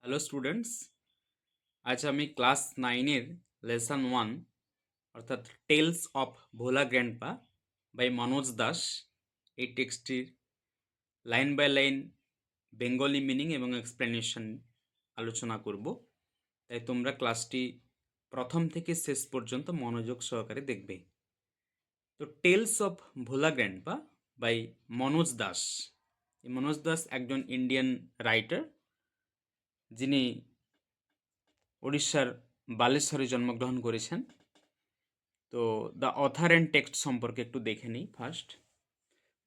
Hello students, আজ আমি class 9-এর lesson 1 অর্থাৎ tales of Bhola grandpa by Manoj Das এই টেক্সটটির line by line Bengali meaning এবং এক্সপ্লেনেশন আলোচনা করব। তাই তোমরা ক্লাসটি প্রথম থেকে শেষ পর্যন্ত মনোযোগ সহকারে দেখবে। তো tales of Bhola grandpa by Manoj Das. এই মনোজ দাস একজন ইন্ডিয়ান রাইটার, যিনি উড়িষ্যার বালেশ্বরে জন্মগ্রহণ করেছেন। তো দ্য অথার অ্যান্ড টেক্সট সম্পর্কে একটু দেখে নিই ফার্স্ট।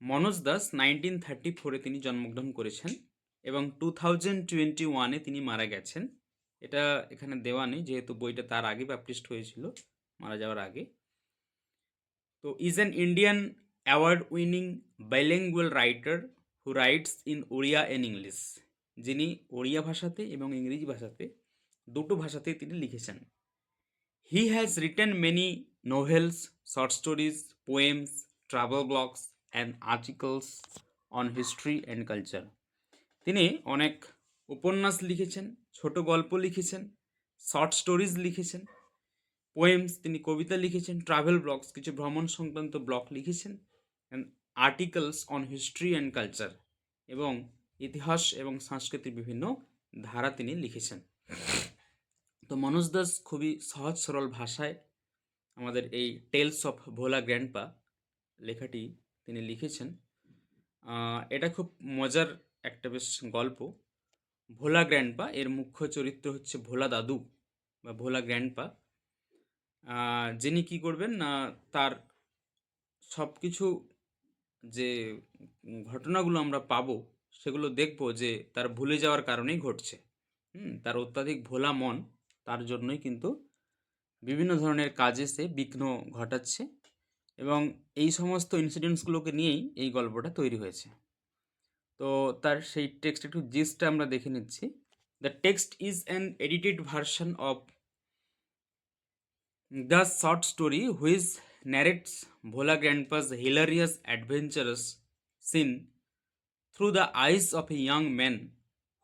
মনোজ দাস 1934-এ তিনি জন্মগ্রহণ করেছেন এবং 2021-এ তিনি মারা গেছেন। এটা এখানে দেওয়া নেই যেহেতু বইটা তার আগে পাবলিশড হয়েছিল, মারা যাওয়ার আগে। তো is an Indian award winning bilingual writer who writes in Odia and English. যিনি ওড়িয়া ভাষাতে এবং ইংরেজি ভাষাতে দুটো ভাষাতেই তিনি লিখেছেন। He has written many novels, short stories, poems, travel blogs and articles on history and culture. তিনি অনেক উপন্যাস লিখেছেন, ছোট গল্প লিখেছেন, শর্ট স্টোরিজ লিখেছেন, পোয়েমস তিনি কবিতা লিখেছেন, ট্রাভেল ব্লগস কিছু ভ্রমণ সংক্রান্ত ব্লগ লিখেছেন, and articles on history and culture এবং ইতিহাস এবং সংস্কৃতির বিভিন্ন ধারা তিনি লিখেছেন। তো মনোজ দাস খুবই সহজ সরল ভাষায় আমাদের এই টেলস অফ ভোলা গ্র্যান্ডপা লেখাটি তিনি লিখেছেন। এটা খুব মজার একটা বেশ গল্প। ভোলা গ্র্যান্ডপা এর মুখ্য চরিত্র হচ্ছে ভোলা দাদু বা ভোলা গ্র্যান্ডপা, যিনি কি করবেন না তার সব কিছু যে ঘটনাগুলো আমরা পাবো সেগুলো দেখব যে তার ভুলে যাওয়ার কারণেই ঘটছে। তার অত্যাধিক ভোলা মন, তার জন্যই কিন্তু বিভিন্ন ধরনের কাজে সে বিঘ্ন ঘটাচ্ছে এবং এই সমস্ত ইনসিডেন্টসগুলোকে নিয়েই এই গল্পটা তৈরি হয়েছে। তো তার সেই টেক্সট একটু জিস্টটা আমরা দেখে নিচ্ছি। The text is an edited version of the short story which narrates Bhola Grandpa's hilarious adventures seen through the eyes of a young man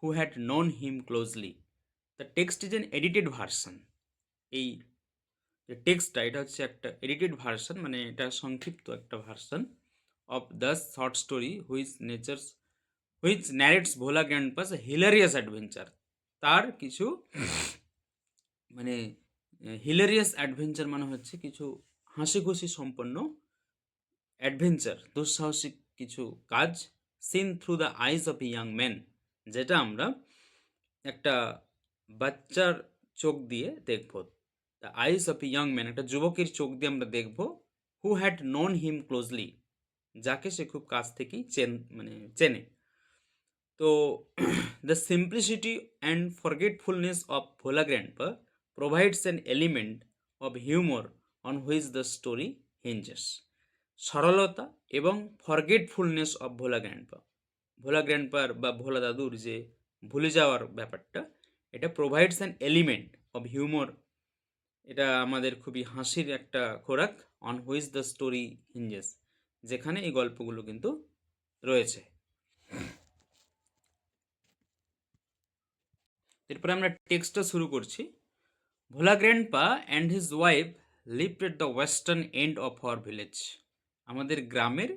who had known him closely. The text is an edited version. এই যে টেক্সটটা এটা হচ্ছে একটা edited version, মানে এটা সংক্ষিপ্ত একটা version of the short story which narrates Bhola grandpa's hilarious adventure. তার কিছু মানে হিলারিয়াস অ্যাডভেঞ্চার মানে হচ্ছে কিছু হাসি খুশি সম্পন্ন অ্যাডভেঞ্চার, দুঃসাহসিক কিছু কাজ, seen through the eyes of a young man, যেটা আমরা একটা বাচ্চার চোখ দিয়ে দেখব। The eyes of a young man, একটা যুবকের চোখ দিয়ে আমরা দেখব। Who had known him closely, যাকে সে খুব কাছ থেকেই চেনে। তো the simplicity and forgetfulness of Bhola grandpa provides an element of humour on which the story hinges. সরলতা এবং forgetfulness of Bhola grandpa, Bhola গ্র্যান্ডপার বা ভোলা দাদুর যে ভুলে যাওয়ার ব্যাপারটা, এটা provides an element of humour, এটা আমাদের খুবই হাসির একটা খোরাক, অন হুইচ দ্য স্টোরি হিঞ্জেস, যেখানে এই গল্পগুলো কিন্তু রয়েছে। এরপরে আমরা টেক্সটটা শুরু করছি। Bhola grandpa and his wife lived at the western end of our village. আমাদের গ্রামের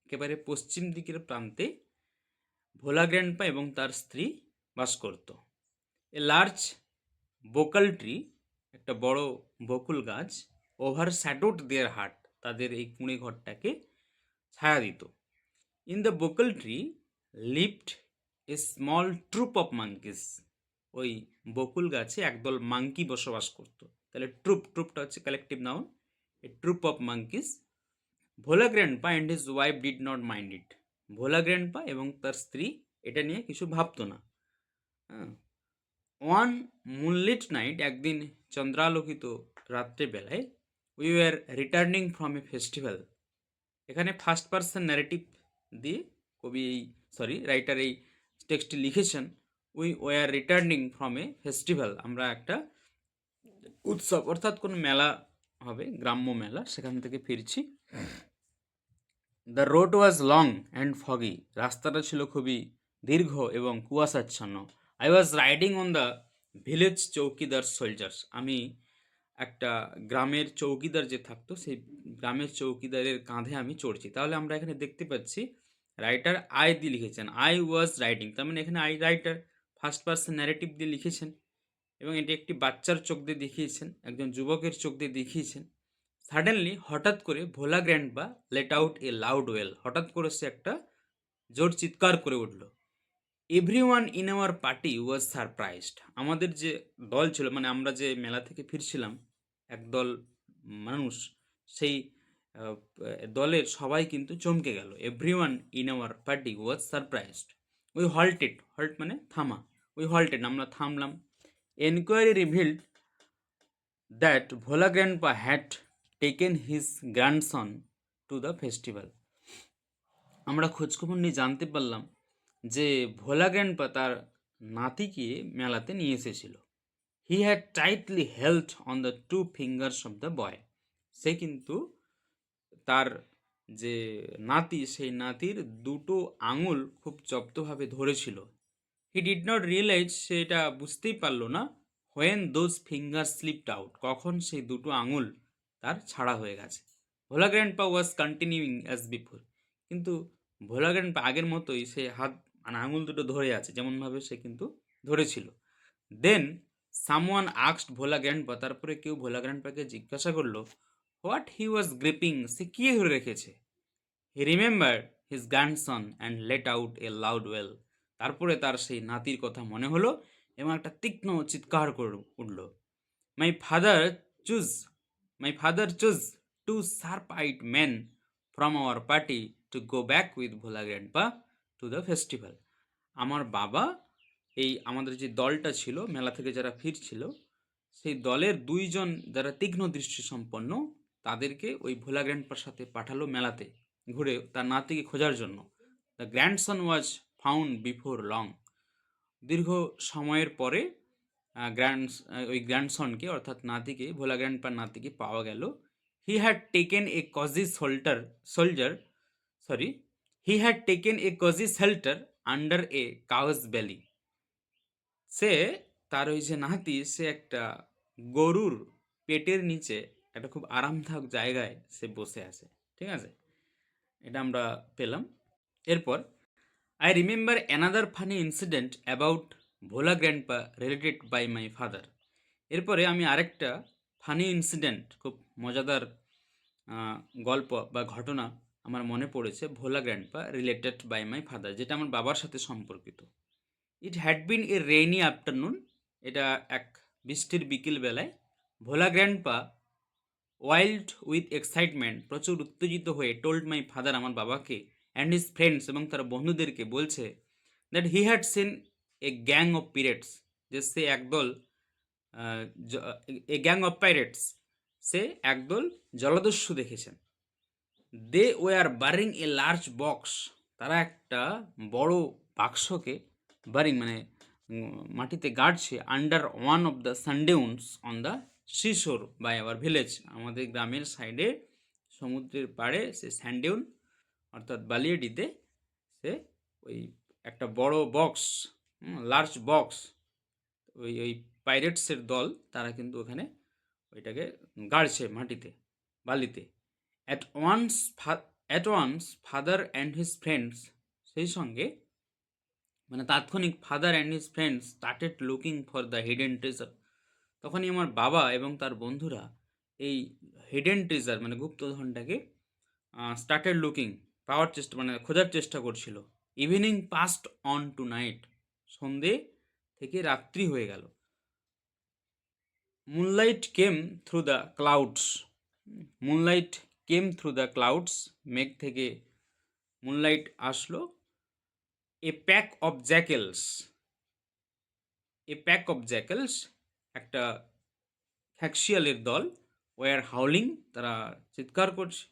একেবারে পশ্চিম দিকের প্রান্তে ভোলা গ্র্যান্ডপা এবং তার স্ত্রী বাস করত। এ লার্জ বোকাল ট্রি, একটা বড় বকুল গাছ, ওভার শ্যাডোড দেয়ার হাট, তাদের এই কুঁড়ে ঘরটাকে ছায়া দিত। In the bakul tree lived a small troop of monkeys. ওই বকুল গাছে একদল মাঙ্কি বসবাস করত। তাহলে ট্রুপটা হচ্ছে collective noun, a troop of monkeys. Bhola grandpa and his wife did not mind it. Bhola grandpa এবং তার স্ত্রী এটা নিয়ে কিছু ভাবতো না। ওয়ান মুনলিট নাইট, একদিন চন্দ্রালোকিত রাত্রেবেলায়, we were returning from a festival. এখানে ফার্স্ট পার্সন ন্যারেটিভ দিয়ে রাইটার এই টেক্সটটি লিখেছেন। We were returning from a festival, আমরা একটা উৎসব অর্থাৎ কোনো মেলা হবে, গ্রাম্য মেলা, সেখান থেকে ফিরছি। The road was long and foggy, রাস্তাটা ছিল খুবই দীর্ঘ এবং কুয়াশাচ্ছন্ন। I was riding on the village chowkidar soldiers. আমি একটা গ্রামের চৌকিদার যে থাকতো সেই গ্রামের চৌকিদারের কাঁধে আমি চড়ছি। তাহলে আমরা এখানে দেখতে পাচ্ছি রাইটার আই দিয়ে লিখেছেন, আই ওয়াজ রাইডিং, তার মানে এখানে I writer first person narrative দিয়ে লিখেছেন এবং এটি একটি বাচ্চার চোখ দিয়ে দেখিয়েছেন, একজন যুবকের চোখ দিয়ে দেখিয়েছেন। সাডেনলি, হঠাৎ করে Bhola grandpa let out a loud wail, হঠাৎ করে সে একটা জোর চিৎকার করে উঠল। Everyone in our party was surprised, আমাদের যে দল ছিল, মানে আমরা যে মেলা থেকে ফিরছিলাম একদল মানুষ, সেই দলের সবাই কিন্তু চমকে গেল। Everyone in our party was surprised. We halted, halt মানে থামা, উই হল্টেড আমরা থামলাম। Enquiry revealed that Bhola grandpa had taken his grandson to the festival. আমরা খোঁজখবর নিয়ে জানতে পারলাম যে ভোলা গ্র্যান্ডপা তার নাতিকে মেলাতে নিয়ে এসেছিল। He had tightly held on the two fingers of the boy, সে কিন্তু তার যে নাতি সেই নাতির দুটো আঙুল খুব জব্দভাবে ধরেছিল। হি ডিড নট রিয়েলাইজ, সেটা বুঝতেই পারলো না, when those finger slipped out, কখন সেই দুটো আঙুল তার ছাড়া হয়ে গেছে। Bhola grandpa was continuing as before, কিন্তু ভোলা গ্র্যান্ডপা আগের মতোই সে হাত মানে আঙুল দুটো ধরে আছে যেমনভাবে সে কিন্তু ধরেছিল। দেন সামওয়ান আক্সড ভোলা গ্র্যান্ডপা, তারপরে কেউ ভোলা গ্র্যান্ডপাকে জিজ্ঞাসা করলো হোয়াট হি ওয়াজ গ্রিপিং, সে কি ধরে রেখেছে। He remember his grandson and let out a loud wail, তারপরে তার সেই নাতির কথা মনে হলো এবং একটা তীক্ষ্ণ চিৎকার করে উঠল। My father choose my father choose to sharp eyed men from our party to go back with Bhola grandpa to the festival. আমার বাবা এই আমাদের যে দলটা ছিল মেলা থেকে যারা ফিরছিল সেই দলের দুইজন যারা তীক্ষ্ণ দৃষ্টি সম্পন্ন তাদেরকে ওই ভোলা গ্র্যান্ডপার সাথে পাঠালো মেলাতে ঘুরে তার নাতিকে খোঁজার জন্য। The grandson was found before long, দীর্ঘ সময়ের পরে ওই গ্র্যান্ডসনকে অর্থাৎ নাতিকে ভোলা গ্র্যান্ডপার নাতিকে পাওয়া গেল। He had taken a cozy he had taken a cozy shelter under a cow's valley, সে তার ওই যে নাতি সে একটা গরুর পেটের নিচে একটা খুব আরামদায়ক জায়গায় সে বসে আছে। ঠিক আছে, এটা আমরা পেলাম। এরপর I remember another funny incident about Bhola grandpa related by my father. এরপরে আমি আরেকটা ফানি ইনসিডেন্ট, খুব মজাদার গল্প বা ঘটনা আমার মনে পড়েছে Bhola grandpa related by my father, যেটা আমার বাবার সাথে সম্পর্কিত। It had been a rainy afternoon, এটা এক বৃষ্টির বিকেল বেলায়। Bhola grandpa wild with excitement, প্রচুর উত্তেজিত হয়ে টোল্ড মাই ফাদার, আমার বাবাকে, অ্যান্ড হিজ ফ্রেন্ডস এবং তার বন্ধুদেরকে বলছে that he had seen a gang of pirates, যে সে একদল এ গ্যাং অফ পাইরেটস, সে একদল জলদস্যু দেখেছেন। They were burying a large box, তারা একটা বড় বাক্সকে বারিং মানে মাটিতে গাড়ছে, under one of the sand dunes on the seashore by our village, আমাদের গ্রামের সাইডে সমুদ্রের পাড়ে সে স্যান্ডেউন অর্থাৎ বালিয়াডিতে সে ওই একটা বড় বক্স, লার্জ বক্স, ওই ওই পাইরেটসের দল তারা কিন্তু ওখানে ওইটাকে গাড়ছে মাটিতে বালিতে। At once father and his friends, সেই সঙ্গে মানে তাৎক্ষণিক father and his friends started looking for the hidden treasure, তখনই আমার বাবা এবং তার বন্ধুরা এই হিডেন ট্রেজার মানে গুপ্তধনটাকে স্টার্টেড লুকিং পাওয়ার চেষ্টা মানে খোঁজার চেষ্টা করছিল। Evening passed on to night, সন্ধে থেকে রাত্রি হয়ে গেল। Moonlight came through the clouds, moonlight came through the clouds, মেঘ থেকে মুনলাইট আসলো। এ প্যাক অফ জ্যাকেলস, একটা খ্যাকশিয়ালের দল, ওয়ার হাউলিং, তারা চিৎকার করছে।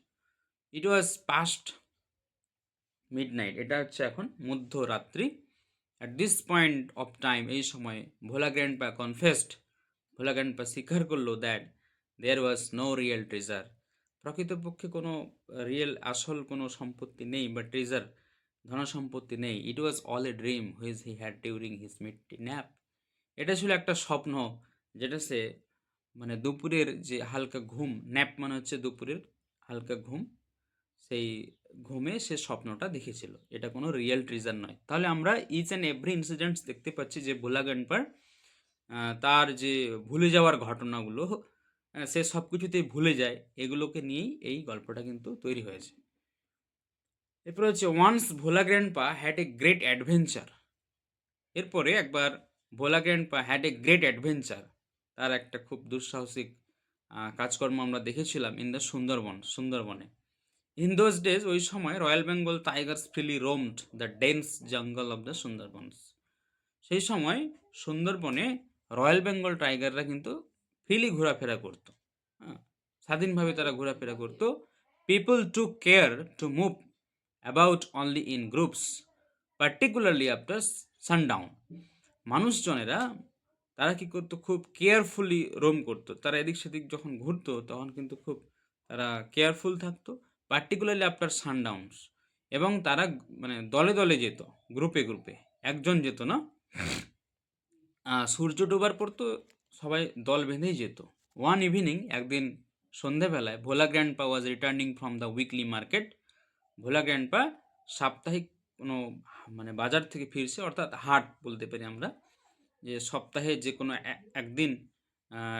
ইট ওয়াজ পাস্ট মিডনাইট, এটা হচ্ছে এখন মধ্যরাত্রি। At this point of time, এই সময় Bhola grandpa confessed, Bhola grandpa স্বীকার করলো that there was no real treasure, প্রকৃতপক্ষে কোনো আসল কোনো সম্পত্তি নেই বা ট্রেজার ধনসম্পত্তি নেই। It was all a dream which he had during his midday nap. এটা ছিল একটা স্বপ্ন যেটা সে মানে দুপুরের যে হালকা ঘুম, ন্যাপ মানে হচ্ছে দুপুরের হালকা ঘুম, সেই ঘুমে সে স্বপ্নটা দেখেছিল। এটা কোনো রিয়েল ট্রিজার নয়। তাহলে আমরা ইচ অ্যান্ড এভরি ইনসিডেন্টস দেখতে পাচ্ছি যে ভোলা গানপার তার যে ভুলে যাওয়ার ঘটনাগুলো সে সব কিছুতেই ভুলে যায়, এগুলোকে নিয়েই এই গল্পটা কিন্তু তৈরি হয়েছে। এরপরে হচ্ছে once Bhola grandpa had a great adventure. এরপরে একবার Bhola grandpa had a great adventure, তার একটা খুব দুঃসাহসিক কাজকর্ম আমরা দেখেছিলাম ইন দ্য সুন্দরবনে। ইন দোজ ডেজ, ওই সময় royal Bengal tigers freely roamed the dense jungle of the Sundarbans. সেই সময় সুন্দরবনে রয়্যাল বেঙ্গল টাইগাররা কিন্তু ফ্রিলি ঘোরাফেরা করতো, হ্যাঁ, স্বাধীনভাবে তারা ঘোরাফেরা করতো। People to care to move about only in groups, particularly after sundown. মানুষজনেরা তারা কী করতো, খুব কেয়ারফুলি রোম করতো। তারা এদিক সেদিক যখন ঘুরতো তখন কিন্তু খুব তারা কেয়ারফুল থাকতো, পার্টিকুলারলি আফটার সানডাউনস। এবং তারা মানে দলে দলে যেত, গ্রুপে গ্রুপে, একজন যেত না। সূর্য ডোবার পর তো সবাই দল বেঁধেই যেত। ওয়ান ইভিনিং, একদিন সন্ধেবেলায়, Bhola grandpa was returning from the weekly market. Bhola grandpa সাপ্তাহিক কোনো মানে বাজার থেকে ফিরছে, অর্থাৎ হাট বলতে পারি আমরা, যে সপ্তাহে যে কোনো একদিন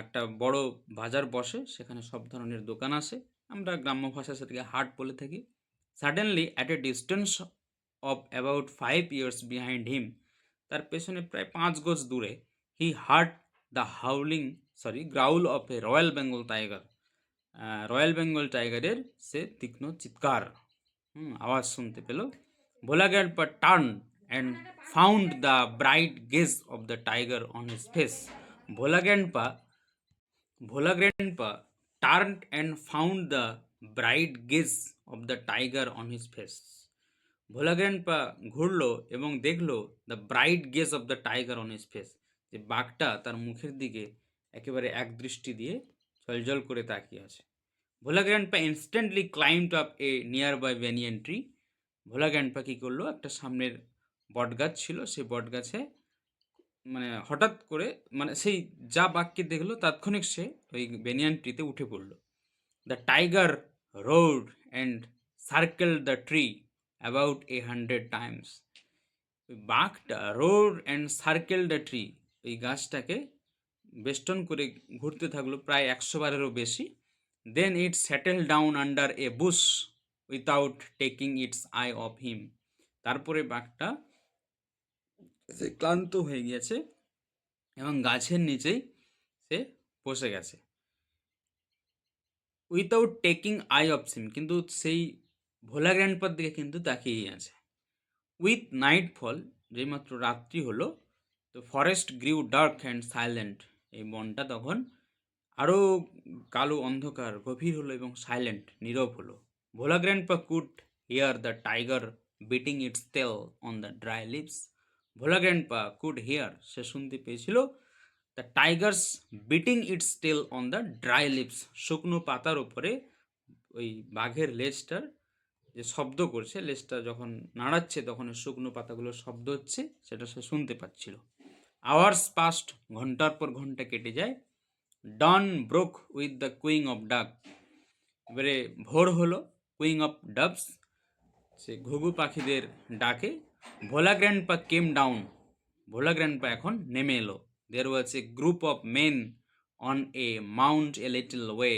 একটা বড় বাজার বসে, সেখানে সব ধরনের দোকান আসে, আমরা গ্রাম্য ভাষায় সেটাকে হাট বলে থাকি। Suddenly at a distance of about 5 years behind him, তার পেছনে প্রায় 5 গজ দূরে, he heard the growl of a royal Bengal tiger. Royal Bengal টাইগারের সে তীক্ষ্ণ চিৎকার, আওয়াজ শুনতে পেল। Bhola grandpa turn and found the bright gaze of the tiger on his face. Bhola grandpa turned and found the bright gaze of the tiger on his face. Bhola grandpa ঘুরলো এবং দেখলো the bright gaze of the tiger on his face, যে বাঘটা তার মুখের দিকে একেবারে এক দৃষ্টি দিয়ে জলজল করে তাকিয়ে আছে। Bhola grandpa instantly climbed up a nearby banyan tree. Bhola grandpa কী করলো, একটা সামনের বটগাছ ছিল, সেই বটগাছে মানে হঠাৎ করে, মানে সেই যা বাঘকে দেখলো তাৎক্ষণিক সে ওই বেনিয়ান ট্রিতে উঠে পড়লো। The tiger road and circle the tree about 100 times। ওই বাঘটা road and circle the tree, ওই গাছটাকে বেষ্টন করে ঘুরতে থাকলো প্রায় 100 বারেরও বেশি। Then it settle down under a bush without taking its eye off him. তারপরে বাঘটা সে ক্লান্ত হয়ে গিয়েছে এবং গাছের নিচেই সে বসে গেছে, উইথাউট টেকিং আই অফ হিম, কিন্তু সেই ভোলা গ্র্যান্ডপার দিকে কিন্তু তাকিয়েই আছে। উইথ নাইট ফল, যেইমাত্র রাত্রি হলো, তো ফরেস্ট গ্রিউ ডার্ক অ্যান্ড সাইলেন্ট, এই বনটা তখন আরও কালো অন্ধকার গভীর হলো এবং সাইলেন্ট, নীরব হলো। Bhola grandpa could hear the tiger beating its tail on the dry leaves. Bhola grandpa could hear, সে শুনতে পেয়েছিল, the tigers beating its tail on the dry leaves, শুকনো পাতার উপরে ওই বাঘের লেজটার যে শব্দ করছে, লেজটা যখন নাড়াচ্ছে তখন শুকনো পাতাগুলোর শব্দ হচ্ছে, সেটা সে শুনতে পাচ্ছিল। আওয়ার্স পাস্ট, ঘন্টার পর ঘন্টা কেটে যায়। Dawn broke with the cooing of ডাক, এবারে ভোর হলো, কুইং অফ ডাবস, সে ঘুঘু পাখিদের ডাকে। Bhola grandpa came down, Bhola grandpa এখন নেমে এলো। There was a group of men on a mount a little way,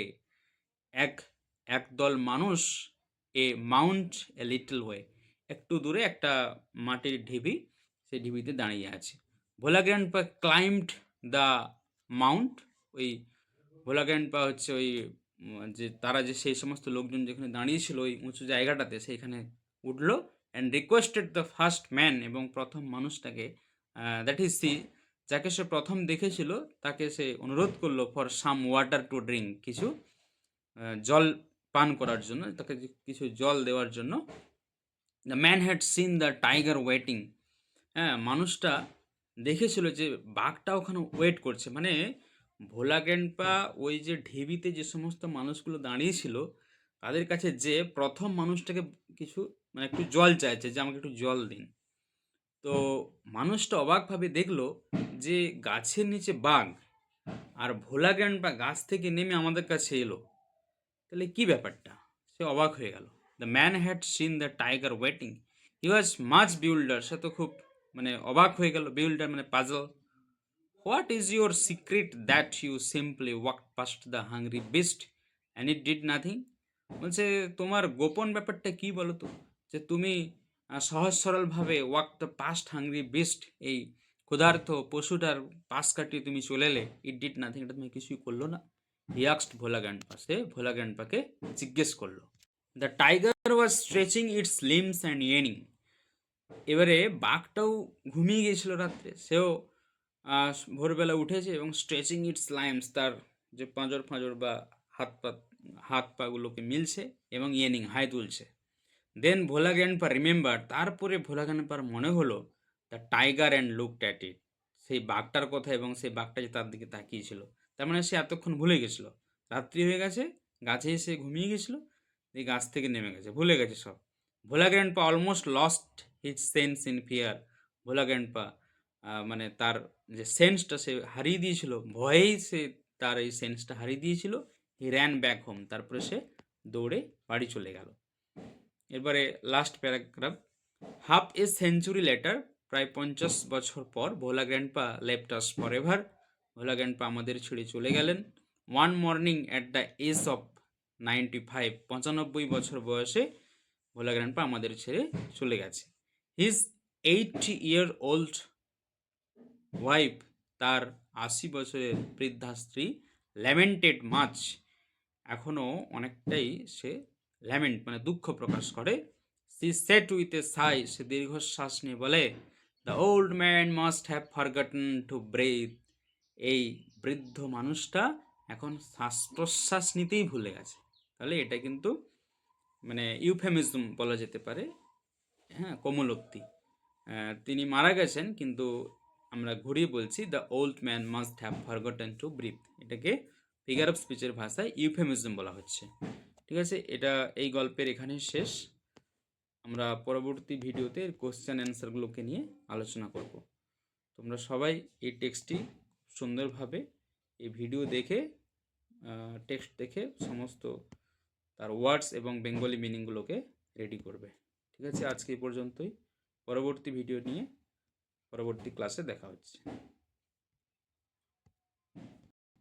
একদল মানুষ a mount a little way, একটু দূরে একটা মাটির ঢিবি, সেই ঢিবিতে দাঁড়িয়ে আছে। Bhola grandpa climbed the mount, ওই ভোলা গ্র্যান্ডপা হচ্ছে ওই যে তারা যে সেই সমস্ত লোকজন যেখানে দাঁড়িয়েছিল ওই উঁচু জায়গাটাতে, সেইখানে উঠলো। And requested the first man, এবং প্রথম মানুষটাকে, দ্যাট ইজ সি, যাকে সে প্রথম দেখেছিল, তাকে সে অনুরোধ করলো for some water to drink, কিছু জল পান করার জন্য, তাকে কিছু জল দেওয়ার জন্য। The man had seen the tiger waiting, হ্যাঁ, মানুষটা দেখেছিল যে বাঘটা ওখানে ওয়েট করছে। মানে ভোলা গ্র্যান্ডপা ওই যে ঢিবিতে যে সমস্ত মানুষগুলো দাঁড়িয়েছিল তাদের কাছে যে প্রথম মানুষটাকে কিছু মানে একটু জল চাইছে যে আমাকে একটু জল দিন। তো মানুষটা অবাকভাবে দেখলো যে গাছের নিচে বাঘ আর ভোলা গ্র্যান্ডপা গাছ থেকে নেমে আমাদের কাছে এলো। তাহলে কি ব্যাপারটা? সে অবাক হয়ে গেল। The man had seen the tiger waiting. He was much bewildered. সে তো খুব মানে অবাক হয়ে গেল। বিউল্ডার মানে puzzle. What is your secret that you simply walk past the hungry beast and it did nothing? বলছে তোমার গোপন ব্যাপারটা কি বলো তো, যে তুমি সহজ সরলভাবে walk the past hungry beast, এই ক্ষুধার্ত পশুটার পাশ কাটিয়ে তুমি চলে এলে, ইট ডিড নাথিং, এটা তুমি কিছুই করলো না। হি আস্কড ভোলা গ্র্যান্ডপা, সে ভোলা গ্র্যান্ডপাকে জিজ্ঞেস করলো। The tiger was stretching its limbs and yawning. এবারে বাঘটাও ঘুমিয়ে গিয়েছিল রাত্রে, সেও ভোরবেলা উঠেছে এবং স্ট্রেচিং ইটস লাইমস, তার যে পাঁজর ফাঁজর বা হাত পাগুলোকে মিলছে এবং ইয়েনিং হাই তুলছে। দেন ভোলা গ্র্যান্ডপা রিমেম্বার, তারপরে ভোলা গ্র্যান্ডপার মনে হলো the tiger and looked at it, সেই বাঘটার কথা এবং সেই বাঘটা যে তার দিকে তাকিয়েছিল। তার মানে সে এতক্ষণ ভুলে গেছিল, রাত্রি হয়ে গেছে, গাছে এসে ঘুমিয়ে গেছিল, এই গাছ থেকে নেমে গেছে, ভুলে গেছে সব। Bhola grandpa almost lost his sense in fear. Bhola grandpa মানে তার যে সেন্সটা সে হারিয়ে দিয়েছিল, ভয়েই সে তার এই সেন্সটা হারিয়ে দিয়েছিল। হি র্যান ব্যাক হোম, তারপরে সে দৌড়ে বাড়ি চলে গেল। এরপরে last paragraph. Half a century later, প্রায় 50 বছর পর, Bhola grandpa left us for ever, Bhola grandpa আমাদের ছেড়ে চলে গেলেন। One morning at the age of 95, 95 বছর বয়সে ভোলা গ্র্যান্ডপা আমাদের ছেড়ে চলে গেছে। হিজ 80 year old ওয়াইফ, তার 80 বছরের বৃদ্ধা স্ত্রী, ল্যামেন্টেড মাচ, এখনও অনেকটাই সে ল্যামেন্ট মানে দুঃখ প্রকাশ করে। সি সেট উইথ এ সাই, সে দীর্ঘশ্বাস নিয়ে বলে, the old man must have forgotten to breathe, এই বৃদ্ধ মানুষটা এখন শ্বাস প্রশ্বাস নিতেই ভুলে গেছে। তাহলে এটা কিন্তু মানে ইউফেমিজম বলা যেতে পারে, হ্যাঁ, কোমলোক্তি। তিনি মারা গেছেন, কিন্তু আমরা ঘুরিয়ে বলছি the old man must have forgotten to breathe, এটাকে ফিগার অফ স্পিচের ভাষায় ইউফেমিজম বলা হচ্ছে। ঠিক আছে, এটা এই গল্পের এখানেই শেষ। আমরা পরবর্তী ভিডিওতে কোশ্চেন অ্যান্সারগুলোকে নিয়ে আলোচনা করব। তোমরা সবাই এই টেক্সটটি সুন্দরভাবে এই ভিডিও দেখে টেক্সট দেখে সমস্ত তার ওয়ার্ডস এবং বেঙ্গলি মিনিংগুলোকে রেডি করবে। ঠিক আছে, আজকে এই পর্যন্তই। পরবর্তী ভিডিও নিয়ে পরবর্তী ক্লাসে দেখা হচ্ছে।